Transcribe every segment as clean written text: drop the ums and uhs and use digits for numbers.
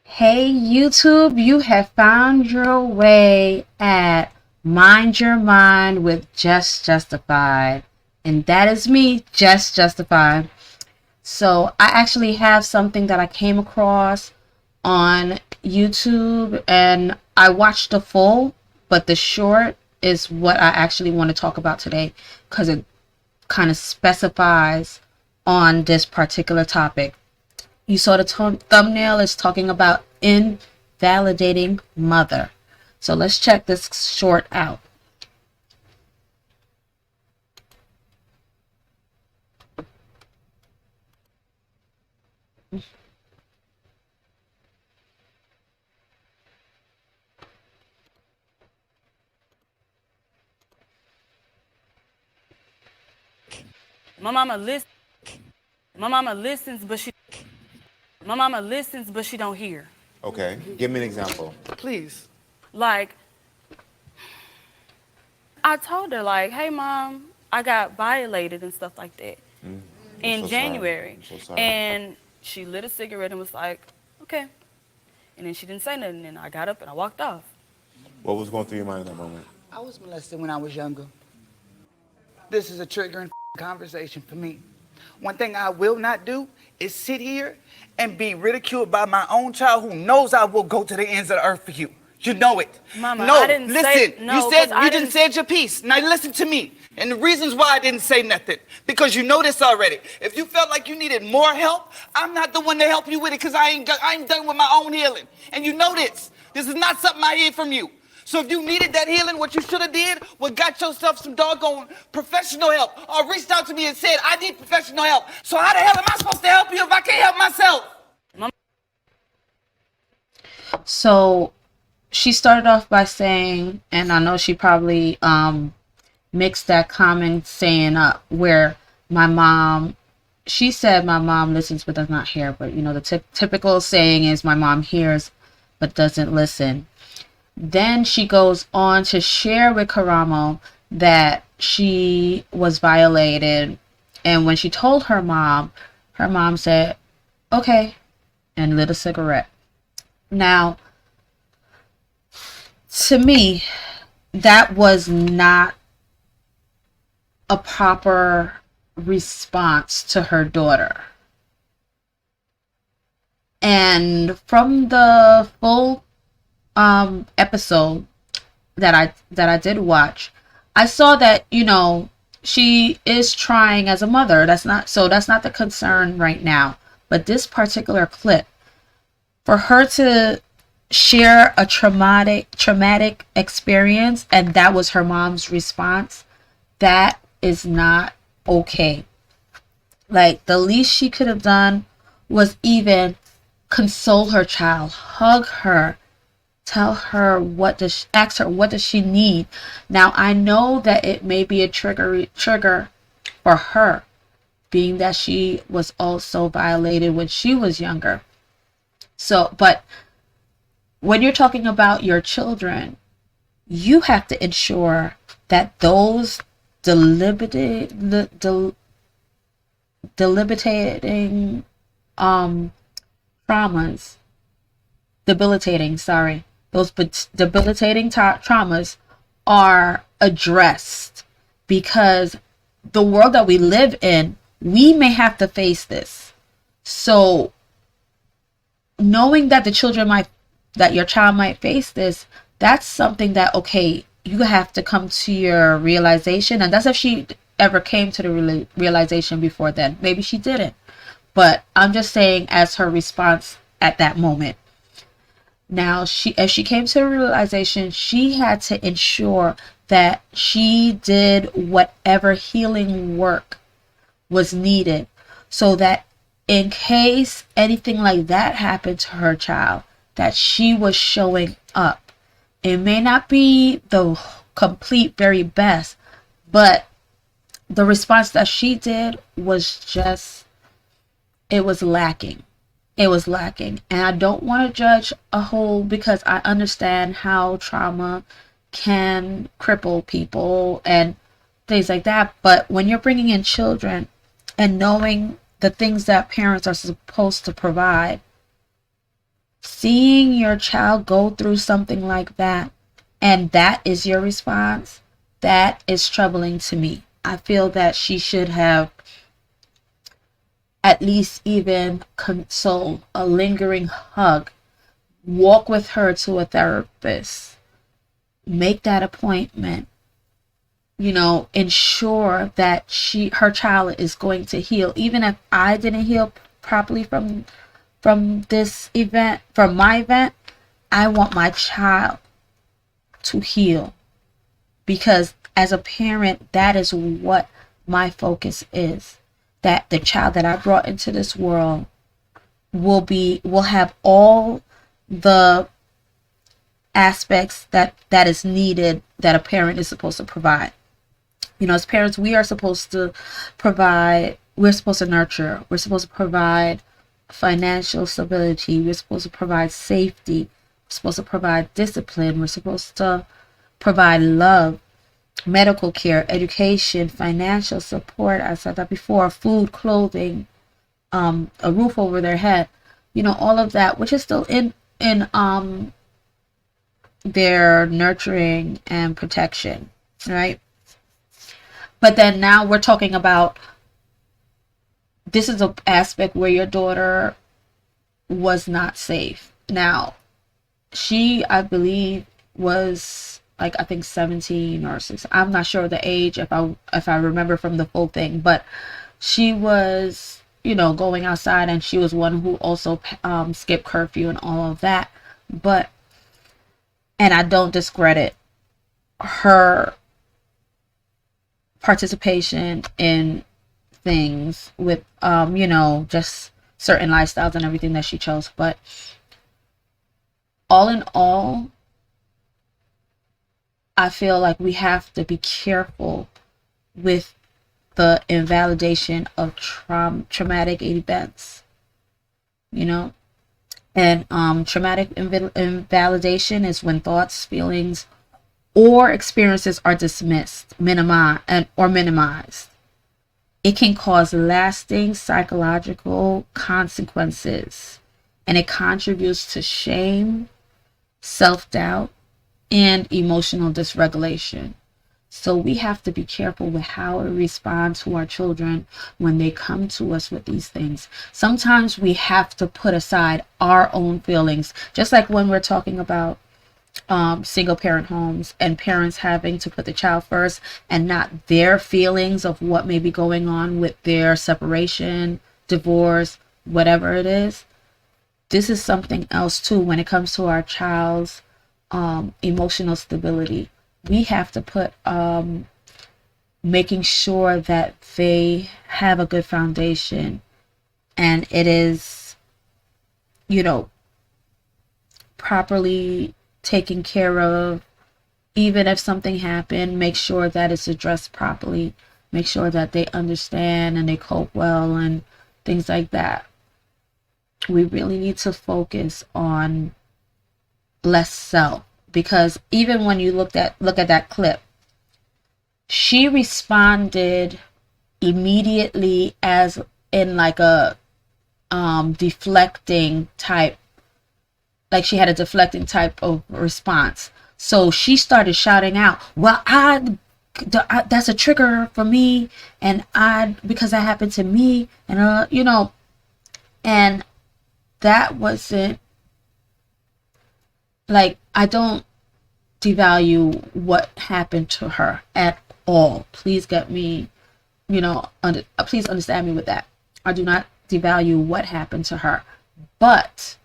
Hey YouTube, you have found your way at Mind Your Mind with Just Justified. And that is me, Just Justified. So I actually have something that I came across on YouTube and I watched the full, but the short is what I actually want to talk about today because it kind of specifies on this particular topic. You saw the thumbnail is talking about invalidating mother. So let's check this short out. My mama listens. My mama listens, but she don't hear. Okay, give me an example. Please. Like, I told her, like, hey, mom, I got violated and stuff like that in so January. sorry. I'm so sorry. And she lit a cigarette and was like, okay. And then she didn't say nothing. And I got up and I walked off. What was going through your mind at that moment? I was molested when I was younger. This is a triggering conversation for me. One thing I will not do is sit here and be ridiculed by my own child who knows I will go to the ends of the earth for you. You know it. Mama, no, I didn't listen. say- no, you said 'cause I you didn't didn't- say your piece. Now listen to me. And the reasons why I didn't say nothing, because you know this already. If you felt like you needed more help, I'm not the one to help you with it, because I ain't done with my own healing. And you know this. This is not something I hear from you. So if you needed that healing, what you should have did was got yourself some doggone professional help, or reached out to me and said, I need professional help. So how the hell am I supposed to help you if I can't help myself? So she started off by saying, and I know she probably mixed that comment saying up where my mom, she said my mom listens but does not hear. But you know, the typical saying is my mom hears but doesn't listen. Then she goes on to share with Karamo that she was violated. And when she told her mom said, okay, and lit a cigarette. Now, to me, that was not a proper response to her daughter. And from the full episode that I did watch, I saw that, you know, she is trying as a mother. That's not the concern right now. But this particular clip, for her to share a traumatic experience and that was her mom's response, that is not okay. Like, the least she could have done was even console her child, hug her, tell her ask her what does she need. Now I know that it may be a trigger for her, being that she was also violated when she was younger. So, but when you're talking about your children, you have to ensure that those debilitating traumas, those debilitating traumas are addressed, because the world that we live in, we may have to face this. So knowing that your child might face this, that's something that, okay, you have to come to your realization. And that's if she ever came to the realization before then. Maybe she didn't, but I'm just saying as her response at that moment. Now, as she came to the realization, she had to ensure that she did whatever healing work was needed, so that in case anything like that happened to her child, that she was showing up. It may not be the complete very best, but the response that she did was just, it was lacking. It was lacking. And I don't want to judge a whole, because I understand how trauma can cripple people and things like that. But when you're bringing in children and knowing the things that parents are supposed to provide, seeing your child go through something like that, and that is your response, that is troubling to me. I feel that she should have at least even console, a lingering hug, walk with her to a therapist, make that appointment, ensure that her child is going to heal. Even if I didn't heal properly from this event, from my event, I want my child to heal, because as a parent, that is what my focus is, that the child that I brought into this world will have all the aspects that is needed, that a parent is supposed to provide. As parents, we are supposed to provide, we're supposed to nurture, we're supposed to provide financial stability, we're supposed to provide safety, we're supposed to provide discipline, we're supposed to provide love, medical care, education, financial support. I said that before, food, clothing, a roof over their head, all of that, which is still in their nurturing and protection, right? But then now we're talking about, this is an aspect where your daughter was not safe. Now, she, I believe, was like, I think 17 or 6. I'm not sure the age, if I remember from the full thing, but she was, going outside, and she was one who also skipped curfew and all of that. And I don't discredit her participation in things with just certain lifestyles and everything that she chose, but all in all, I feel like we have to be careful with the invalidation of traumatic events, and traumatic invalidation is when thoughts, feelings, or experiences are dismissed, minimized. It can cause lasting psychological consequences, and it contributes to shame, self-doubt, and emotional dysregulation. So we have to be careful with how we respond to our children when they come to us with these things. Sometimes we have to put aside our own feelings, just like when we're talking about single parent homes and parents having to put the child first and not their feelings of what may be going on with their separation, divorce, whatever it is. This is something else too when it comes to our child's emotional stability. We have to put making sure that they have a good foundation, and it is properly taken care of. Even if something happened, make sure that it's addressed properly, make sure that they understand and they cope well and things like that. We really need to focus on less self, because even when you look at that clip, she responded immediately as in like a deflecting type, like she had a deflecting type of response. So she started shouting out, well, that's a trigger for me, and because that happened to me, and and that wasn't like, I don't devalue what happened to her at all. Please get me, please understand me with that. I do not devalue what happened to her, but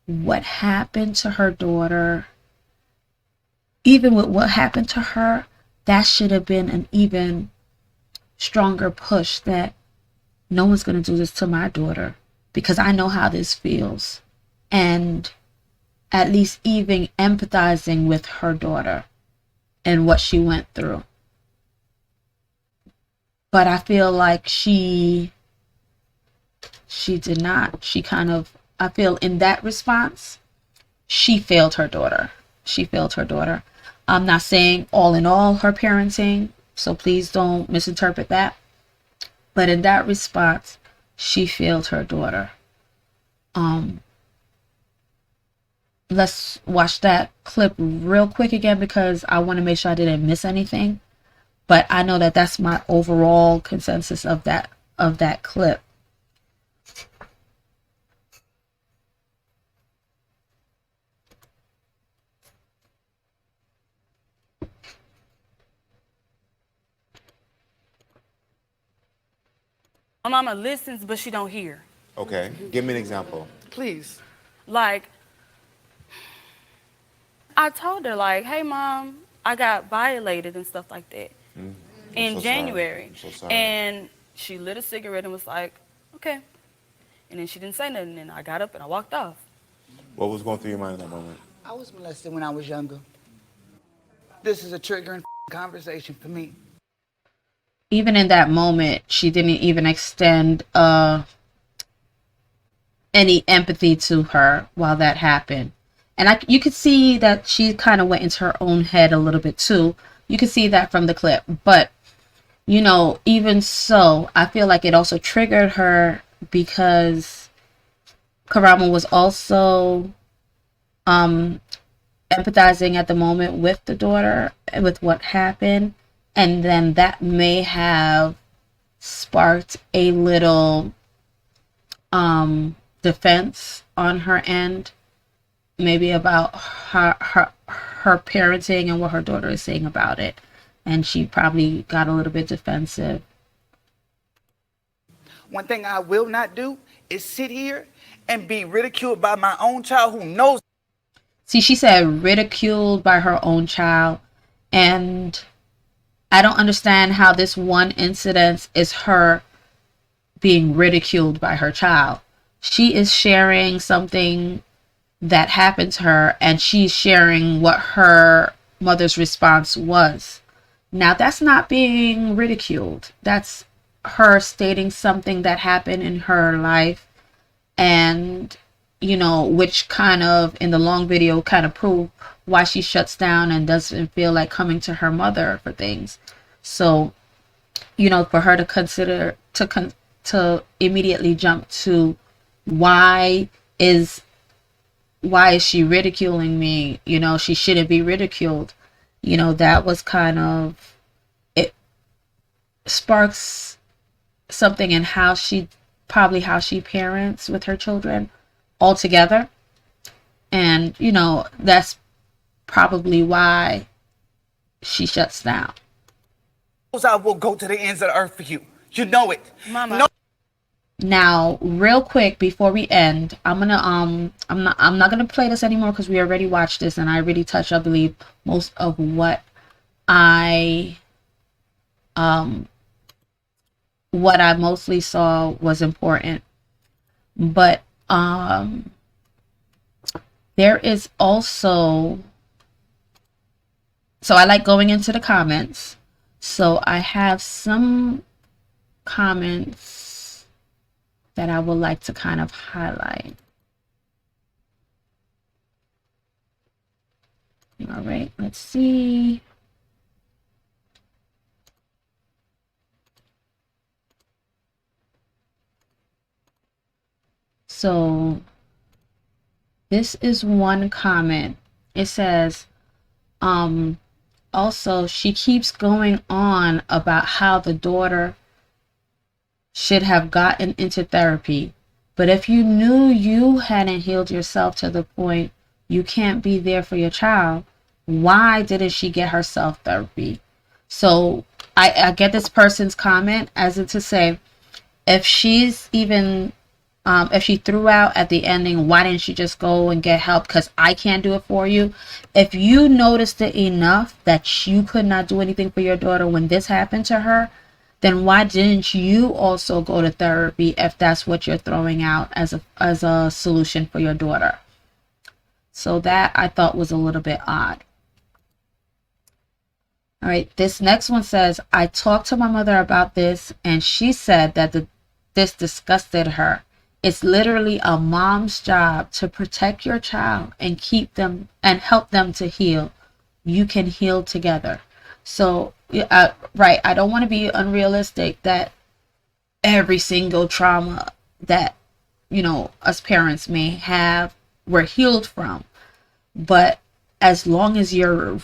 what happened to her daughter, even with what happened to her, that should have been an even stronger push that no one's going to do this to my daughter, because I know how this feels. And at least even empathizing with her daughter and what she went through. But I feel like she did not. I feel in that response, she failed her daughter. I'm not saying all in all her parenting, so please don't misinterpret that. But in that response, she failed her daughter. let's watch that clip real quick again because I want to make sure I didn't miss anything. But I know that that's my overall consensus of that clip. My mama listens, but she don't hear. Okay. Give me an example. Please. Like, I told her, like, hey, Mom, I got violated and stuff like that in so sorry. January. I'm so sorry. And she lit a cigarette and was like, okay. And then she didn't say nothing, and I got up and I walked off. What was going through your mind in that moment? I was molested when I was younger. This is a triggering conversation for me. Even in that moment, she didn't even extend any empathy to her while that happened. And you could see that she kind of went into her own head a little bit too. You could see that from the clip. But, you know, even so, I feel like it also triggered her because Karama was also empathizing at the moment with the daughter and with what happened. And then that may have sparked a little defense on her end, maybe about her parenting and what her daughter is saying about it. And she probably got a little bit defensive. One thing I will not do is sit here and be ridiculed by my own child who knows. See, she said ridiculed by her own child. And I don't understand how this one incident is her being ridiculed by her child. She is sharing something that happened to her, and she's sharing what her mother's response was. Now, that's not being ridiculed. That's her stating something that happened in her life, and, you know, which kind of, in the long video, kind of prove why she shuts down and doesn't feel like coming to her mother for things. So, you know, for her to consider, to immediately jump to why is she ridiculing me? You know, she shouldn't be ridiculed. You know, that was kind of, it sparks something in how she parents with her children altogether. And, you know, that's probably why she shuts down. I will go to the ends of the earth for you. You know it. Mama. No. Now, real quick before we end, I'm not gonna play this anymore because we already watched this and I already touched, I believe, most of what I mostly saw was important. But there is also, so I like going into the comments. So I have some comments that I would like to kind of highlight. All right, let's see. So this is one comment. It says, also, she keeps going on about how the daughter should have gotten into therapy. But if you knew you hadn't healed yourself to the point you can't be there for your child, why didn't she get herself therapy? So I get this person's comment as if to say, if she's even, if she threw out at the ending, why didn't she just go and get help? Because I can't do it for you. If you noticed it enough that you could not do anything for your daughter when this happened to her, then why didn't you also go to therapy if that's what you're throwing out as a solution for your daughter? So that I thought was a little bit odd. All right, this next one says, I talked to my mother about this and she said that this disgusted her. It's literally a mom's job to protect your child and keep them and help them to heal. You can heal together. So, right, I don't want to be unrealistic that every single trauma that, you know, us parents may have, we're healed from. But as long as you're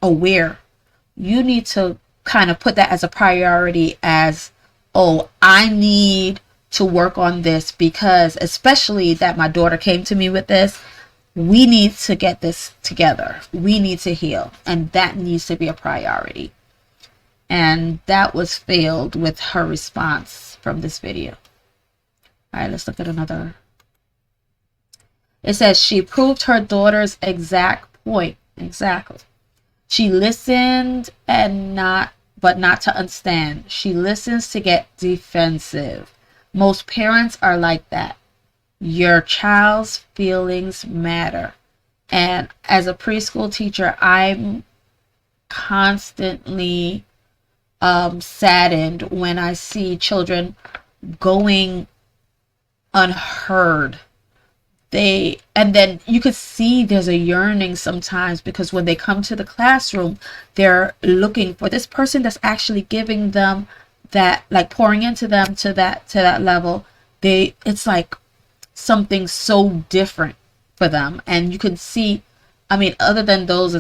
aware, you need to kind of put that as a priority as, oh, I need to work on this, because especially that my daughter came to me with this, we need to get this together. We need to heal, and that needs to be a priority. And that was failed with her response from this video. All right, let's look at another. It says she proved her daughter's exact point. Exactly. She listened but not to understand. She listens to get defensive. Most parents are like that. Your child's feelings matter. And as a preschool teacher, I'm constantly saddened when I see children going unheard. And then you could see there's a yearning sometimes, because when they come to the classroom, they're looking for this person that's actually giving them that, like pouring into them to that level. It's like something so different for them. And you can see, I mean, other than those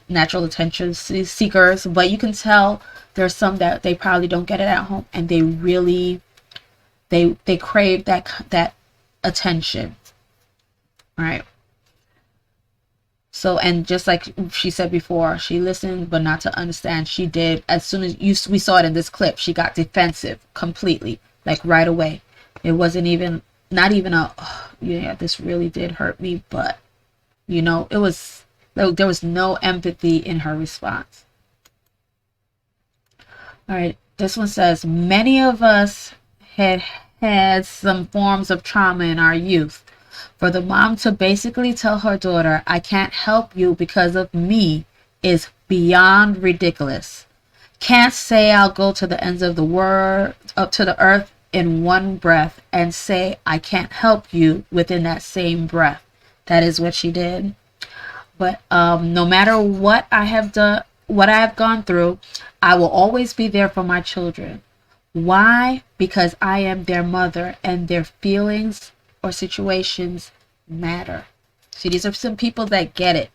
natural attention seekers, but you can tell there's some that they probably don't get it at home, and they really they crave that attention. All right. So, and just like she said before, she listened but not to understand. She did. As soon as we saw it in this clip, she got defensive completely, like right away. It wasn't even, not even a, oh, yeah, this really did hurt me, but you know, there was no empathy in her response. All right, this one says, many of us had some forms of trauma in our youth. For the mom to basically tell her daughter, I can't help you because of me, is beyond ridiculous. Can't say I'll go to the ends of the world, up to the earth in one breath, and say I can't help you within that same breath. That is what she did. But no matter what I have done, what I have gone through, I will always be there for my children. Why? Because I am their mother, and their feelings or situations matter. See, these are some people that get it.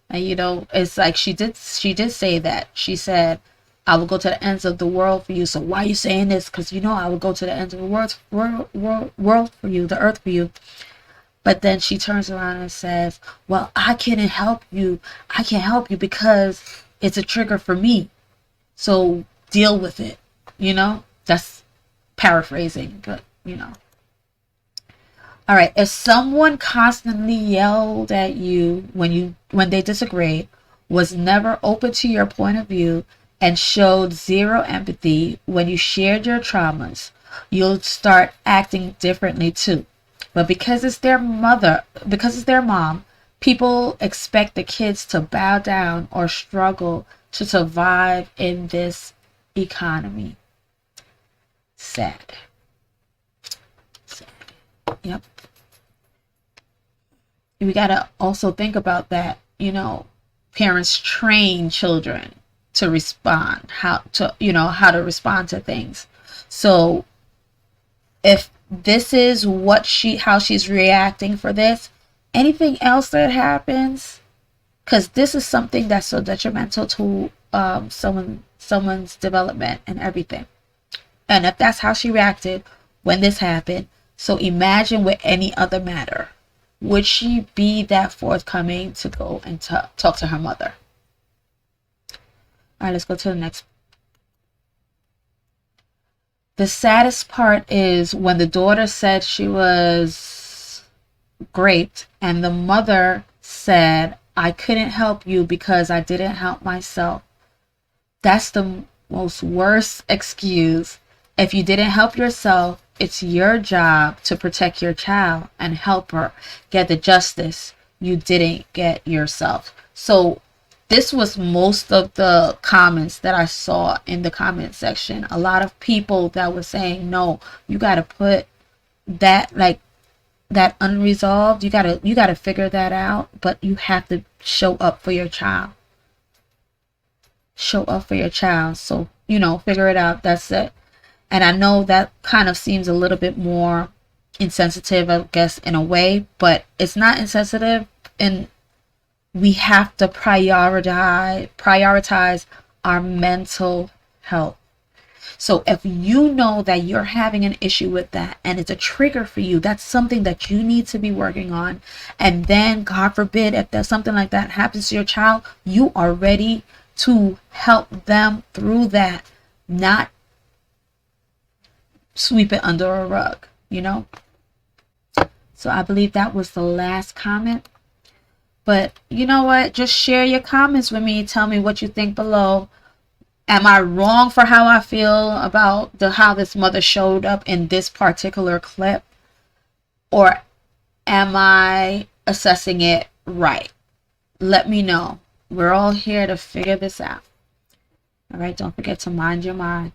And you know, it's like she did say that. She said, I will go to the ends of the world for you. So why are you saying this? Because you know I will go to the ends of the world for you, the earth for you. But then she turns around and says, well, I can't help you. I can't help you because it's a trigger for me. So deal with it. You know, that's paraphrasing, but you know. All right, if someone constantly yelled at you when they disagreed, was never open to your point of view, and showed zero empathy when you shared your traumas, you'll start acting differently too. But because it's their mom, people expect the kids to bow down or struggle to survive in this economy. Sad. Yep. We got to also think about that, you know, parents train children to respond, how to respond to things. So if this is how she's reacting for this, anything else that happens, because this is something that's so detrimental to someone's development and everything. And if that's how she reacted when this happened, so imagine with any other matter. Would she be that forthcoming to go and talk to her mother? All right, let's go to the next. The saddest part is when the daughter said she was great and the mother said, I couldn't help you because I didn't help myself. That's the most worst excuse. If you didn't help yourself, it's your job to protect your child and help her get the justice you didn't get yourself. So this was most of the comments that I saw in the comment section. A lot of people that were saying, no, you got to put that, like, that unresolved. You got to figure that out, but you have to show up for your child. Show up for your child. So, you know, figure it out. That's it. And I know that kind of seems a little bit more insensitive, I guess, in a way, but it's not insensitive in we have to prioritize our mental health. So if you know that you're having an issue with that and it's a trigger for you, that's something that you need to be working on. And then, God forbid, if there's something like that happens to your child, you are ready to help them through that, not sweep it under a rug, you know? So I believe that was the last comment. But you know what? Just share your comments with me. Tell me what you think below. Am I wrong for how I feel about how this mother showed up in this particular clip? Or am I assessing it right? Let me know. We're all here to figure this out. All right, don't forget to mind your mind.